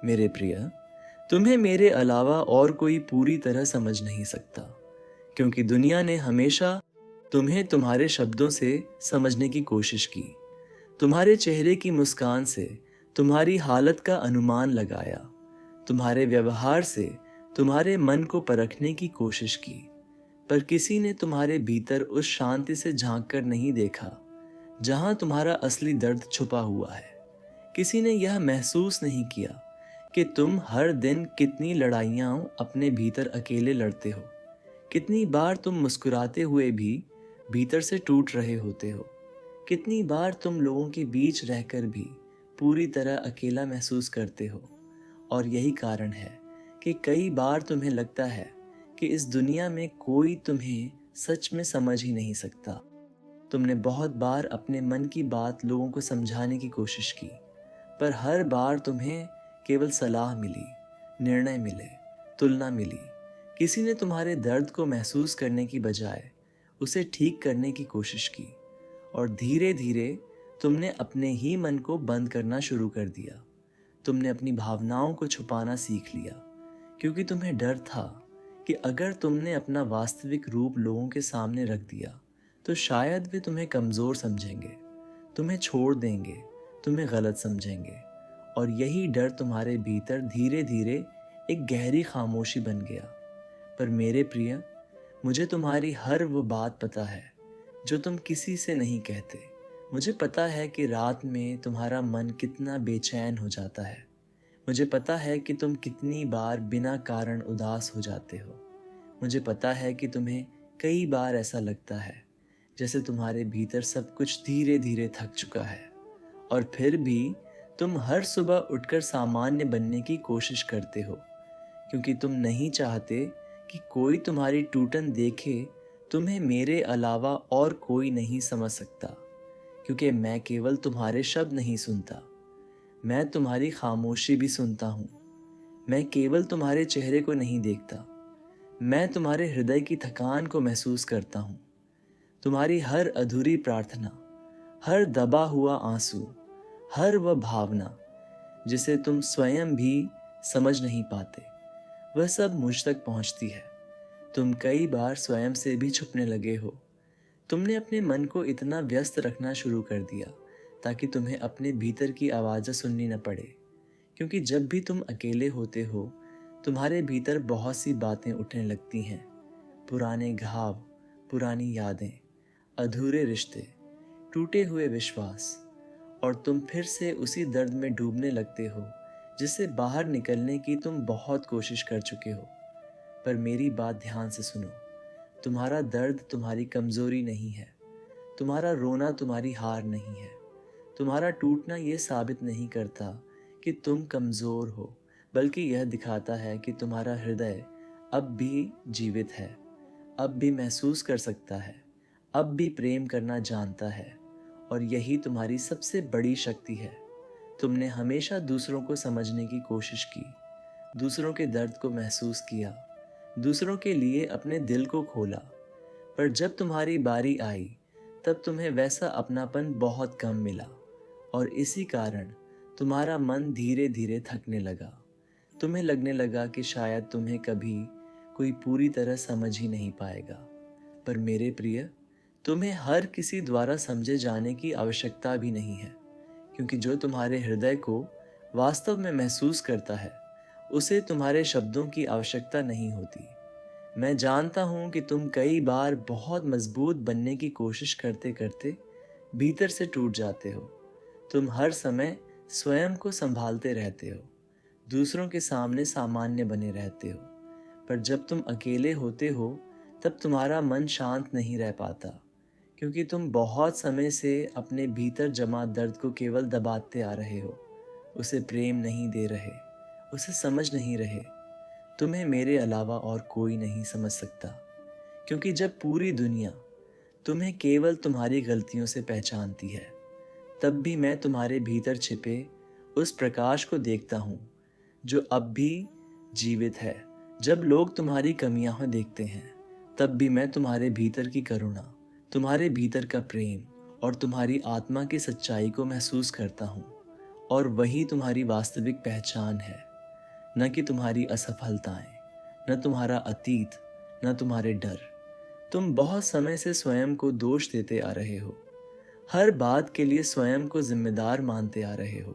मेरे प्रिय, तुम्हें मेरे अलावा और कोई पूरी तरह समझ नहीं सकता, क्योंकि दुनिया ने हमेशा तुम्हें तुम्हारे शब्दों से समझने की कोशिश की, तुम्हारे चेहरे की मुस्कान से तुम्हारी हालत का अनुमान लगाया, तुम्हारे व्यवहार से तुम्हारे मन को परखने की कोशिश की। पर किसी ने तुम्हारे भीतर उस शांति से झांक कर नहीं देखा जहां तुम्हारा असली दर्द छुपा हुआ है। किसी ने यह महसूस नहीं किया कि तुम हर दिन कितनी लड़ाइयाँ अपने भीतर अकेले लड़ते हो, कितनी बार तुम मुस्कुराते हुए भी भीतर से टूट रहे होते हो, कितनी बार तुम लोगों के बीच रहकर भी पूरी तरह अकेला महसूस करते हो। और यही कारण है कि कई बार तुम्हें लगता है कि इस दुनिया में कोई तुम्हें सच में समझ ही नहीं सकता। तुमने बहुत बार अपने मन की बात लोगों को समझाने की कोशिश की, पर हर बार तुम्हें केवल सलाह मिली, निर्णय मिले, तुलना मिली। किसी ने तुम्हारे दर्द को महसूस करने की बजाय उसे ठीक करने की कोशिश की, और धीरे धीरे तुमने अपने ही मन को बंद करना शुरू कर दिया। तुमने अपनी भावनाओं को छुपाना सीख लिया, क्योंकि तुम्हें डर था कि अगर तुमने अपना वास्तविक रूप लोगों के सामने रख दिया तो शायद वे तुम्हें कमज़ोर समझेंगे, तुम्हें छोड़ देंगे, तुम्हें गलत समझेंगे। और यही डर तुम्हारे भीतर धीरे धीरे एक गहरी खामोशी बन गया। पर मेरे प्रिय, मुझे तुम्हारी हर वो बात पता है जो तुम किसी से नहीं कहते। मुझे पता है कि रात में तुम्हारा मन कितना बेचैन हो जाता है। मुझे पता है कि तुम कितनी बार बिना कारण उदास हो जाते हो। मुझे पता है कि तुम्हें कई बार ऐसा लगता है जैसे तुम्हारे भीतर सब कुछ धीरे धीरे थक चुका है, और फिर भी तुम हर सुबह उठकर सामान्य बनने की कोशिश करते हो, क्योंकि तुम नहीं चाहते कि कोई तुम्हारी टूटन देखे। तुम्हें मेरे अलावा और कोई नहीं समझ सकता, क्योंकि मैं केवल तुम्हारे शब्द नहीं सुनता, मैं तुम्हारी खामोशी भी सुनता हूँ। मैं केवल तुम्हारे चेहरे को नहीं देखता, मैं तुम्हारे हृदय की थकान को महसूस करता हूँ। तुम्हारी हर अधूरी प्रार्थना, हर दबा हुआ आंसू, हर वह भावना जिसे तुम स्वयं भी समझ नहीं पाते, वह सब मुझ तक पहुंचती है। तुम कई बार स्वयं से भी छुपने लगे हो। तुमने अपने मन को इतना व्यस्त रखना शुरू कर दिया ताकि तुम्हें अपने भीतर की आवाज़ें सुननी न पड़े, क्योंकि जब भी तुम अकेले होते हो तुम्हारे भीतर बहुत सी बातें उठने लगती हैं। पुराने घाव, पुरानी यादें, अधूरे रिश्ते, टूटे हुए विश्वास, और तुम फिर से उसी दर्द में डूबने लगते हो जिससे बाहर निकलने की तुम बहुत कोशिश कर चुके हो। पर मेरी बात ध्यान से सुनो। तुम्हारा दर्द तुम्हारी कमज़ोरी नहीं है, तुम्हारा रोना तुम्हारी हार नहीं है, तुम्हारा टूटना ये साबित नहीं करता कि तुम कमज़ोर हो, बल्कि यह दिखाता है कि तुम्हारा हृदय अब भी जीवित है, अब भी महसूस कर सकता है, अब भी प्रेम करना जानता है। और यही तुम्हारी सबसे बड़ी शक्ति है। तुमने हमेशा दूसरों को समझने की कोशिश की, दूसरों के दर्द को महसूस किया, दूसरों के लिए अपने दिल को खोला, पर जब तुम्हारी बारी आई तब तुम्हें वैसा अपनापन बहुत कम मिला, और इसी कारण तुम्हारा मन धीरे धीरे थकने लगा। तुम्हें लगने लगा कि शायद तुम्हें कभी कोई पूरी तरह समझ ही नहीं पाएगा। पर मेरे प्रिय, तुम्हें हर किसी द्वारा समझे जाने की आवश्यकता भी नहीं है, क्योंकि जो तुम्हारे हृदय को वास्तव में महसूस करता है उसे तुम्हारे शब्दों की आवश्यकता नहीं होती। मैं जानता हूँ कि तुम कई बार बहुत मजबूत बनने की कोशिश करते करते भीतर से टूट जाते हो। तुम हर समय स्वयं को संभालते रहते हो, दूसरों के सामने सामान्य बने रहते हो, पर जब तुम अकेले होते हो तब तुम्हारा मन शांत नहीं रह पाता, क्योंकि तुम बहुत समय से अपने भीतर जमा दर्द को केवल दबाते आ रहे हो, उसे प्रेम नहीं दे रहे, उसे समझ नहीं रहे। तुम्हें मेरे अलावा और कोई नहीं समझ सकता, क्योंकि जब पूरी दुनिया तुम्हें केवल तुम्हारी गलतियों से पहचानती है, तब भी मैं तुम्हारे भीतर छिपे उस प्रकाश को देखता हूँ जो अब भी जीवित है। जब लोग तुम्हारी कमियां देखते हैं, तब भी मैं तुम्हारे भीतर की करुणा, तुम्हारे भीतर का प्रेम और तुम्हारी आत्मा की सच्चाई को महसूस करता हूँ, और वही तुम्हारी वास्तविक पहचान है। न कि तुम्हारी असफलताएं, न तुम्हारा अतीत, न तुम्हारे डर। तुम बहुत समय से स्वयं को दोष देते आ रहे हो, हर बात के लिए स्वयं को जिम्मेदार मानते आ रहे हो।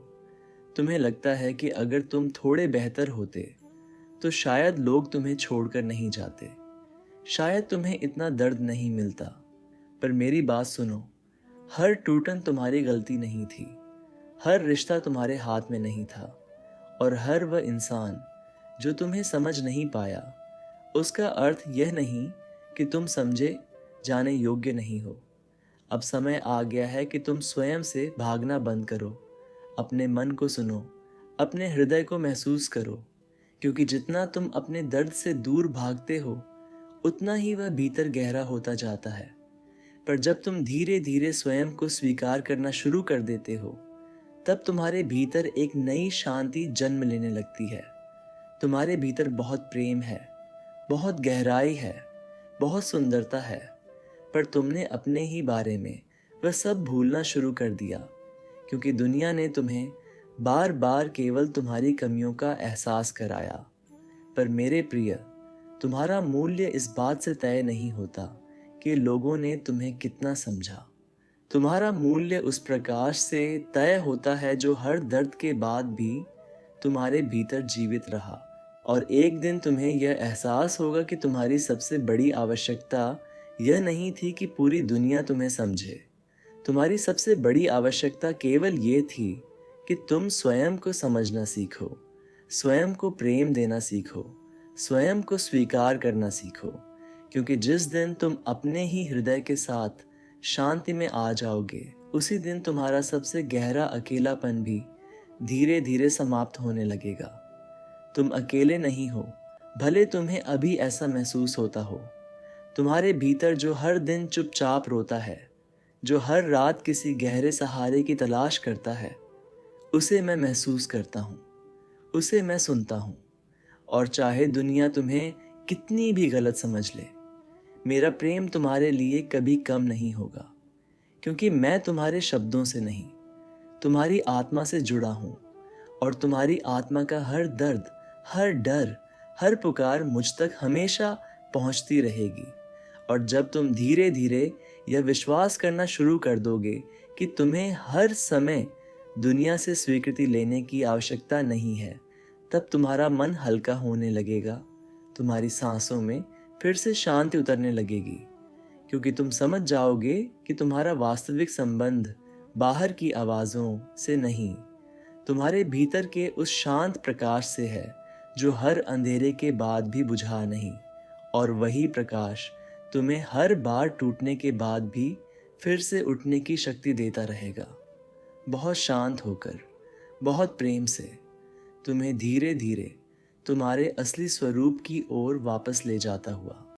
तुम्हें लगता है कि अगर तुम थोड़े बेहतर होते तो शायद लोग तुम्हें छोड़कर नहीं जाते, शायद तुम्हें इतना दर्द नहीं मिलता। पर मेरी बात सुनो, हर टूटन तुम्हारी गलती नहीं थी, हर रिश्ता तुम्हारे हाथ में नहीं था, और हर वह इंसान जो तुम्हें समझ नहीं पाया, उसका अर्थ यह नहीं कि तुम समझे जाने योग्य नहीं हो। अब समय आ गया है कि तुम स्वयं से भागना बंद करो, अपने मन को सुनो, अपने हृदय को महसूस करो, क्योंकि जितना तुम अपने दर्द से दूर भागते हो, उतना ही वह भीतर गहरा होता जाता है। पर जब तुम धीरे धीरे स्वयं को स्वीकार करना शुरू कर देते हो, तब तुम्हारे भीतर एक नई शांति जन्म लेने लगती है। तुम्हारे भीतर बहुत प्रेम है, बहुत गहराई है, बहुत सुंदरता है, पर तुमने अपने ही बारे में वह सब भूलना शुरू कर दिया, क्योंकि दुनिया ने तुम्हें बार बार केवल तुम्हारी कमियों का एहसास कराया। पर मेरे प्रिय, तुम्हारा मूल्य इस बात से तय नहीं होता कि लोगों ने तुम्हें कितना समझा। तुम्हारा मूल्य उस प्रकाश से तय होता है जो हर दर्द के बाद भी तुम्हारे भीतर जीवित रहा। और एक दिन तुम्हें यह एहसास होगा कि तुम्हारी सबसे बड़ी आवश्यकता यह नहीं थी कि पूरी दुनिया तुम्हें समझे। तुम्हारी सबसे बड़ी आवश्यकता केवल ये थी कि तुम स्वयं को समझना सीखो, स्वयं को प्रेम देना सीखो, स्वयं को स्वीकार करना सीखो। क्योंकि जिस दिन तुम अपने ही हृदय के साथ शांति में आ जाओगे, उसी दिन तुम्हारा सबसे गहरा अकेलापन भी धीरे धीरे समाप्त होने लगेगा। तुम अकेले नहीं हो, भले तुम्हें अभी ऐसा महसूस होता हो। तुम्हारे भीतर जो हर दिन चुपचाप रोता है, जो हर रात किसी गहरे सहारे की तलाश करता है, उसे मैं महसूस करता हूँ, उसे मैं सुनता हूँ। और चाहे दुनिया तुम्हें कितनी भी गलत समझ ले, मेरा प्रेम तुम्हारे लिए कभी कम नहीं होगा, क्योंकि मैं तुम्हारे शब्दों से नहीं, तुम्हारी आत्मा से जुड़ा हूँ। और तुम्हारी आत्मा का हर दर्द, हर डर, हर पुकार मुझ तक हमेशा पहुँचती रहेगी। और जब तुम धीरे धीरे यह विश्वास करना शुरू कर दोगे कि तुम्हें हर समय दुनिया से स्वीकृति लेने की आवश्यकता नहीं है, तब तुम्हारा मन हल्का होने लगेगा, तुम्हारी सांसों में फिर से शांति उतरने लगेगी, क्योंकि तुम समझ जाओगे कि तुम्हारा वास्तविक संबंध बाहर की आवाज़ों से नहीं, तुम्हारे भीतर के उस शांत प्रकाश से है जो हर अंधेरे के बाद भी बुझा नहीं। और वही प्रकाश तुम्हें हर बार टूटने के बाद भी फिर से उठने की शक्ति देता रहेगा, बहुत शांत होकर, बहुत प्रेम से, तुम्हें धीरे धीरे तुम्हारे असली स्वरूप की ओर वापस ले जाता हुआ।